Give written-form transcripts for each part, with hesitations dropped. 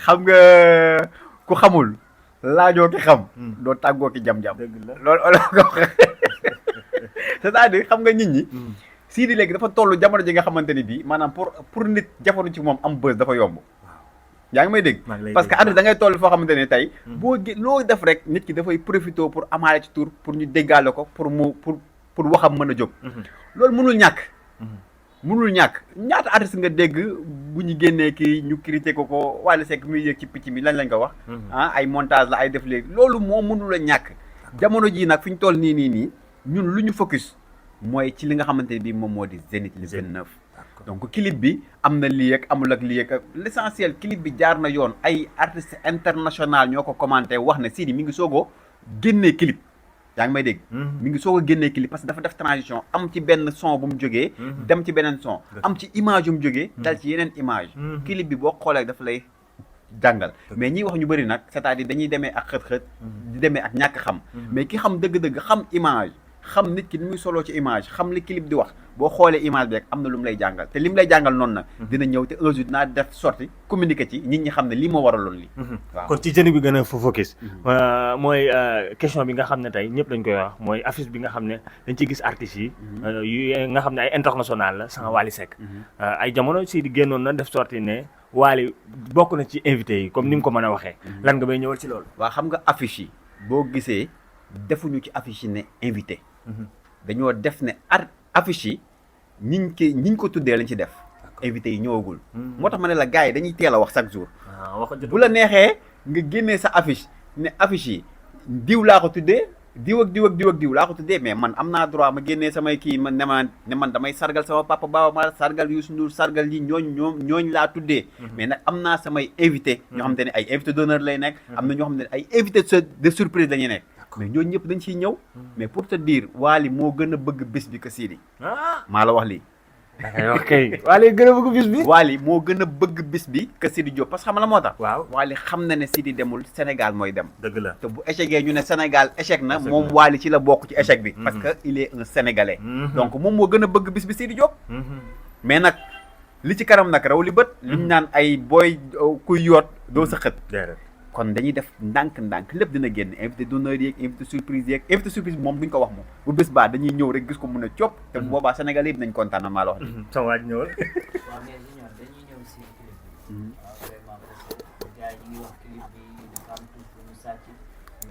xam nga ku xamul laajoo ki xam. doo tàggoo ki jam-jam. dëgg la loolu olof nga wax c'est-à-dire xam nga nit ñi. Sidy léegi dafa toll jamono ji nga xamante ni bii maanaam pour nit jafandu ci moom am buzz dafa yomb. yaa ngi may dégg parce que àdduna da ngay toll foo xamante ne tey. boo loo def rek nit ki dafay profité pour amaale ci tur pour ñu déggaale ko pour waxam mën a jóg. loolu mënul ñàkk. mënul ñàkk ñaata artiste nga dégg bu ñu génnee kii ñu critiqué ko Wally Seck muy yëg ci picc mi lañ ko wax. Ay montage la ay def léegi loolu moo mënul a ñàkk. jamono jii nag fi ñu toll nii ñun lu ñu focus mooy ci li nga xamante ne bii moom moo di Zénith le 29. donc clip bi am na lii ak amul ak lii ak l'essentiel clip bi jaar na yoon ay artistes international ñoo ko commenté wax ne Sidy mi ngi soogoo génnee clip. yaa ngi may dégg. mi ngi soog a génnee clip parce que dafa def transition am ci benn son bu mu jógee. dem ci beneen son am ci image yu mu jógee. dal ci yeneen image clip bi boo xoolee dafa lay jàngal. mais ñiy wax ñu bëri nag c'est-à-dire dañuy demee ak xët-xët. di demee ak ñàkk xam. mais ki xam dëgg-dëgg xam image xam nit ki ni muy soloo ci image xam li clip di wax boo xoolee image bi rek am na lu mu lay jàngal te li mu lay jàngal noonu nag. dina ñëw te un jour dinaa def sorti communiquer ci nit ñi xam ne lii moo waraloon lii. waaw kon ci Zénith bi gën a focus. mooy question bi nga xam ne tey ñëpp dañ koy wax mooy affiche bi nga xam ne dañ ciy gis artistes yi. yu nga xam ne ay international la sans Wally Seck. ay jamono Sidy génnoon na def sorti ne Wally bokk na ci invité yi comme ni mu ko mën a waxee. lan nga may ñëwal ci loolu. waaw xam nga affiche yi boo gisee defuñu ci affiche yi ne invité. dañoo def ne affiche yi ñiñ ko tuddee lañ ci def. invité yi ñëwagul. moo tax ma ne la gars yi dañuy teel a wax chaque jour. bu la neexee nga génnee sa affiche ne affiche yi diw laa ko tuddee diw ak diw ak diw ak diw laa ko tuddee mais man am naa droit ma génnee samay kii man ne man damay sargal sama papa Baaba Maal sargal Youssou Ndour sargal yi ñooñ laa tuddee. mais nag am naa samay invité. ñoo xamante ne ay invité d'honneur lay nekk. am na ñoo xamante ne ay invité de surprise la ñuy nekk. mais ñooñu ñëpp dañ ciy ñëw. mais pour te dire Wally moo gën a bëgg bis bi que Sidy. maa la wax lii. ok Wally gën a bëgg bis bi. Wally moo gën a bëgg bis bi que Sidy Diop parce que xam la moo tax. waaw Wally xam na ne Sidy demul Sénégal mooy dem. dëgg la te bu échecgee ñu ne Sénégal échec na moom Wally ci la bokk ci échec bi. parce que il est un Sénégalais. donc moom moo gën a bëgg bis bi Sidy Diop. mais nag li ci kanam nag raw li bët. li ñu naan ay booy kuy yoot doo sa xët. kon dañuy def ndànk-ndànk lépp dina génn invité d'honneur yeeg invité surprise yeeg invité surprise bi moom duñ ko wax moom bu bés baa dañuy ñëw rek gis ko mun a copp te bu boobaa Sénégal yëpp nañ kontaan maa la wax sama waaj ñëwal. waaw mais Junior dañuy ñëw si clip bi. vraiment parce que gars yi ñu ngi wax clip bi dafa am tuuti bu ñu sàcc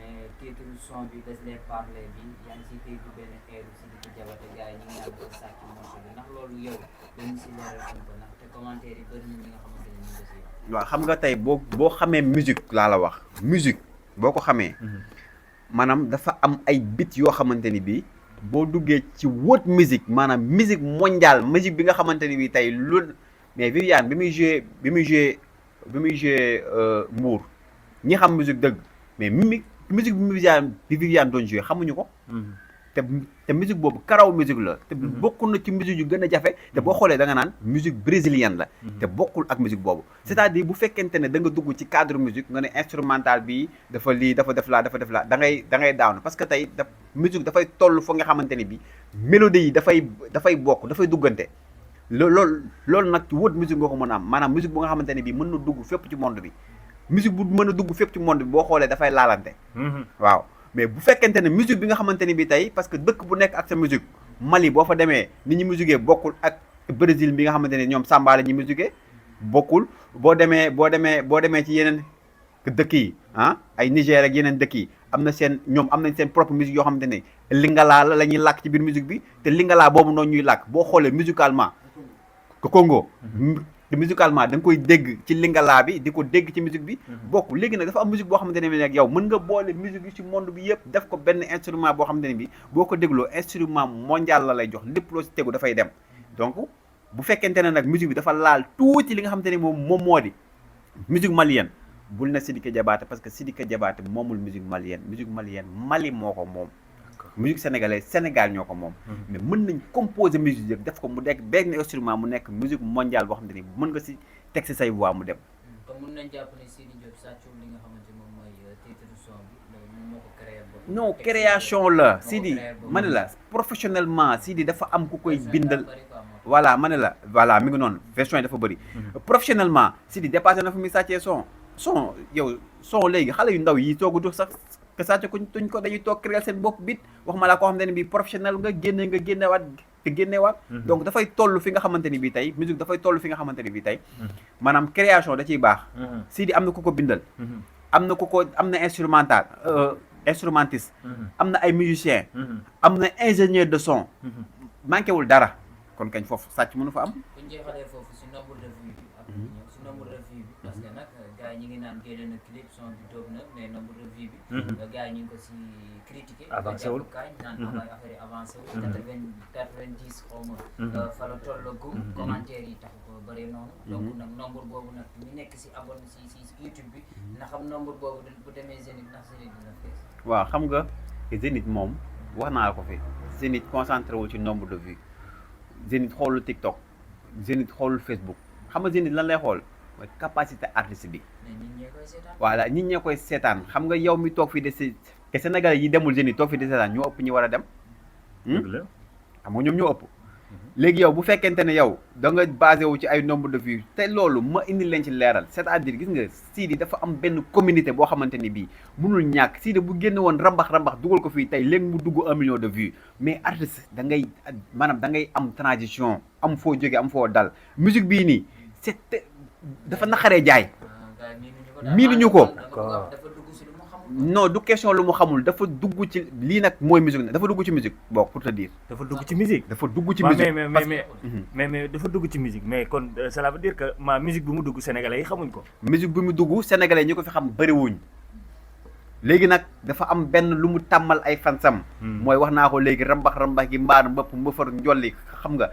mais titre son bi des les parler bi yaa ngi si dégg benn eeru si di ko jabate gars yi ñu ngi naan ko sàcc morceau bi ndax loolu yow dañu si leeral un peu ndax te commentaire yi bëri na ñi nga xamante ne ñu ngi ko si waaw xam nga tey boo xamee musique laa la wax musique boo ko xamee maanaam dafa am ay bit yoo xamante ni bii boo duggee ci wóot musique maanaam musique mondiale musique bi nga xamante ni bii tey lu mais Viviane bi muy joué Mbour ñi xam musique dëgg mais musique bi Viviane doon joué xamuñu ko te musique boobu karaw musique la te bokk na ci musique yu gën a jafe te boo xoolee da nga naan musique brésilienne la te bokkul ak musique boobu c'est-à-dire bu fekkente ne da nga dugg ci cadre musique nga ne instrumental bi dafa lii dafa def laa da ngay daaw na parce que tey musique dafay toll foo nga xamante ni bi mélodie yi dafay bokk dafay duggante loolu nag wóot musique nga ko mën a am maanaam musique bu nga xamante ne bi mën na dugg fépp ci monde bi musique bu mën a dugg fépp ci monde bi boo xoolee dafay laalante waaw mais bu fekkente ne musique bi nga xamante ni bi tey parce que dëkk bu nekk ak sa musique Mali boo fa demee ni ñu musiquee bokkul ak Brésil bi nga xamante ne ñoom samba la ñuy musiquee bokkul boo demee ci yeneen dëkk yi ay Niger ak yeneen dëkk yi am nañ seen propre musique yoo xamante ne lingala la ñuy làkk ci biir musique bi te lingala boobu noonu ñuy làkk boo xoolee musicalement Congo te musicalement da nga koy dégg ci lingala bi di ko dégg ci musique bi bokk léegi nag dafa am musique boo xamante ne bi nag yow mën nga boole musique yi ci monde bi yëpp def ko benn instrument boo xamante ne bi boo ko dégloo instrument mondial la lay jox lépp loo ci tegu dafay dem donc bu fekkente ne nag musique bi dafa laal tuuti li nga xamante ne moom moo di musique malienne bul na Sidiki Diabaté parce que Sidiki Diabaté moomul musique malienne Mali moo ko moom musique sénégalaise Sénégal ñoo ko moom mais mën nañ composer musique yëpp def ko mu nekk benn instrument mu nekk musique mondiale boo xam ne ni mën nga si teg si say voix mu dem mun nañ jàpp ne Sidi Diop sàccul li nga xamante moom mooy titre son bi moom moo ko créé boppam. non création la Sidi ma ne la professionnellement Sidi dafa am ku koy bindal voilà ma ne la voilà mi ngi noonu version yi dafa bëri professionnellement Sidi dépassé na fu muy sàccee son yow son léegi xale yu ndaw yi toogu du sax que sàcc ko tuñ ko dañuy toog créer seen bopp bit wax ma la koo xamante ne bii professionnel nga génnewaat donc dafay toll fi nga xamante ni bii tey musique dafay toll fi nga xamante ni bii tey maanaam création da ciy baax Sidi am na ku ko bindal am na instrumentiste am na ay musicien am na ingénieur de son manqué wul dara kon kañ foofu sàcc mënu fa am bu ñu jeexalee foofu si nombre de vues bi ak ñëw si nombre de vues bi parce que nag gars yi ñi ngi naan génne na clip son bi toog na mais nombre de vues bi gars yi ñu ngi ko si critiqué avancé wul kaay naan affaire yi avancé wul 90 xaw ma fa la tollagum commentaire yi taxu ko bëree noonu donc nag nombre boobu nag ñu nekk si abonné si YouTube bi na xam nombre boobu bu demee Zénith ndax Zénith dina fees waaw xam nga Zénith moom wax naa la ko fi Zénith concentré wu ci nombre de vues Zénith xoolul TikTok Zénith xoolul Facebook xam nga Zénith lan lay xool mooy capacité artiste bi mais nit ñee koy seetaan voilà nit ñee koy seetaan xam nga yow mi toog fii de si te Sénégalais yi demul Zénith toog fii de seetaan ñoo ëpp ñi war a dem xam nga ñoom ñoo ëpp léegi yow bu fekkente ne yow da nga basé wu ci ay nombre de vues te loolu ma indi leen ci leeral c'est-à-dire gis nga Sidi dafa am benn communauté boo xamante ni bii mënul ñàkk Sidi bu génne woon rambax dugal ko fii tey léegi mu dugg 1 million de vues mais artiste da ngay maanaam da ngay am transition am foo jóge am foo dal musique bii nii c'est dafa naqaree jaay miinuñu ko non du question lu mu xamul dafa dugg ci lii nag mooy musique dafa dugg ci musique bon pour te dire. dafa dugg ci musique. dafa dugg ci musique mais dafa dugg ci musique mais kon cela veut dire que ma musique bi mu dugg sénégalais yi xamuñ ko. musique bi mu dugg sénégalais ñi ko fi xam bëriwuñ léegi nag dafa am benn lu mu tàmmal ay fansam. mooy wax naa ko léegi rambax gi mbaar mbëpp mbëfar njolli xam nga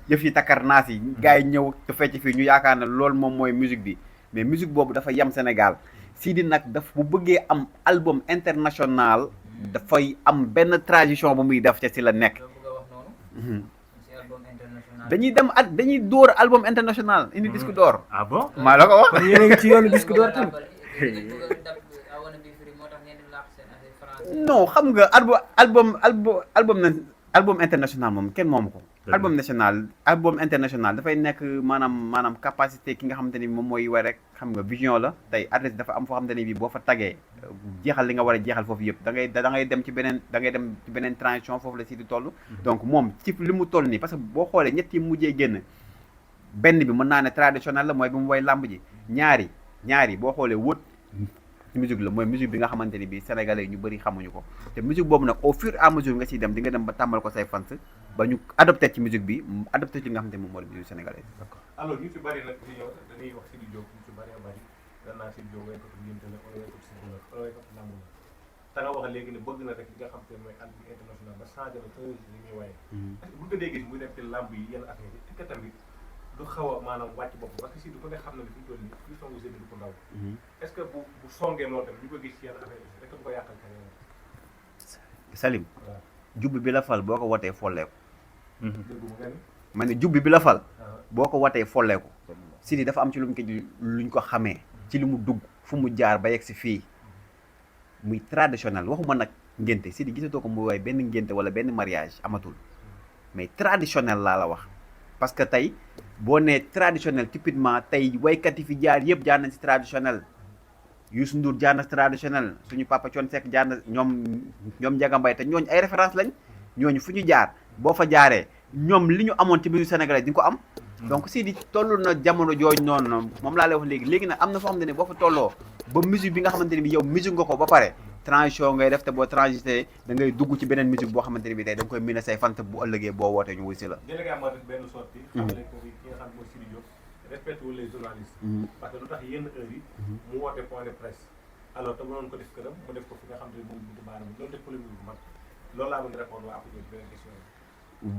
yëf yi takkar naas yi. gars yi ñëw te fecc fii ñu yaakaar ne loolu moom mooy musique bi mais musique boobu dafa yem Sénégal. Sidi nag daf bu bëggee am album international dafay am benn transition bu muy def ca si la nekk dañuy dóor album international indi disque d'or. Ah bon maa la ko wax. kon yéen a ngi ci yoonu disque d'or tamit. non xam nga album international moom kenn moomu ko. album international dafay nekk maanaam capacité ki nga xamante ni moom mooy war rek xam nga vision la tey artiste dafa am foo xamante ni bii boo fa tagee jeexal li nga war a jeexal foofu yëpp da ngay dem ci beneen transition foofu la si di toll. donc moom ci li mu toll nii parce que boo xoolee ñett yi mujjee génn benn bi mën naa ne traditionnel la mooy bi mu woy làmb ji ñaari boo xoolee wóot musique la mooy musique bi nga xamante ni bii sénégalais yi ñu bëri xamuñu ko te musique boobu nag au fur et à mesure nga ciy dem di nga dem ba tàmbal ko say fans ba ñu adopté ci musique bi adopté ci li nga xamante ni moom moo di musique sénégalaise. d'accord alors ñu ci bëri nag di ñëw dañuy wax Sidi Diop ñu ci bëri danaa Sidi Diop waykatu ngénte la wala waykatu sëriñ la wala waykatu làmb la te nga wax léegi ne bëgg na rek li nga xam te mooy album international ba changé na tëj li muy waye bu ko dee gis muy def ci làmb yi yenn affaire yi est-ce que tamit du xaw a maanaam wàcc bopp parce que Sidi ko nga xam ne fi ñu toll nii fi songu Sidi ko ndaw est-ce que bu songee noonu tamit ñu ko gis ci yenn affaire yi rek bu ko yàqal keneen Salim jubbi bi la fal boo ko watee folleeku déggu nga ni ma ne jubbi bi la fal boo ko watee folleeku Sidi dafa am ci luñ ko xamee ci li mu dugg fu mu jaar ba yegg si fii muy traditionnel waxuma nag ngénte Sidi gisatoo ko muy waay benn ngénte wala benn mariage amatul mais traditionnel laa la wax parce que tey boo nee traditionnel typiquement tey waykat yi fi jaar yëpp jaar nañ si traditionnel Youssou Ndour jaar na si traditionnel suñu papa Thione Seck jaar na ñoom Ndiaga Mbaye te ñooñu ay référence lañ ñooñu fu ñu jaar boo fa jaaree ñoom li ñu amoon ci musique sénégalais di nga ko am donc Sidi toll na jamono jooju noonu moom laa lay wax léegi nag am na foo xamante ne boo fa tolloo ba musique bi nga xamante ne bi yow musique nga ko ba pare transition ngay def te boo transité da ngay dugg ci beneen musique boo xamante ne bi tey da nga koy mën a say fant bu ëllëgee boo wootee ñu wuy si la délégué am def benn sortie xam nañ ko ki nga xam mooy Sidi Diop respecté wul les journalistes parce que lu tax yenn heures yi mu woote point de presse alors te mënoon ko def këram mu def ko fi nga xam ne moom buntu baaram loolu def polémique bu mag loolu laa mën répondre waa après beneen question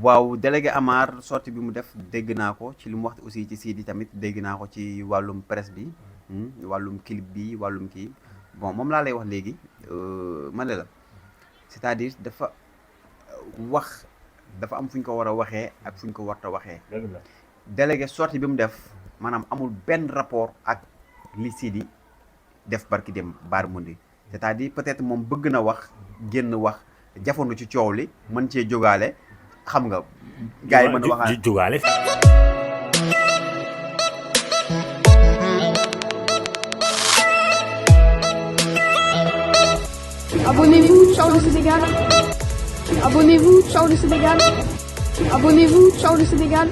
waaw délégué Amar sortie bi mu def dégg naa ko ci li mu wax aussi ci Sidi tamit dégg naa ko ci wàllum presse bi wàllum clip bi wàllum kii bon moom laa lay wax léegi ma ne la c'est-à-dire dafa wax dafa am fu ñu ko war a waxee ak fu ñu ko warta waxee délégué sortie bi mu def maanaam amul benn rapport ak li Sidi def barki dem Baar Mundi c'est-à-dire peut-être moom bëgg na wax génn wax jafandu ci coow li mën cee jógaale xam nga gars yi mën a waxaat jógaale. Abonnez-vous, ciao le Sénégal. Abonnez-vous, ciao le Sénégal. Abonnez-vous, ciao le Sénégal.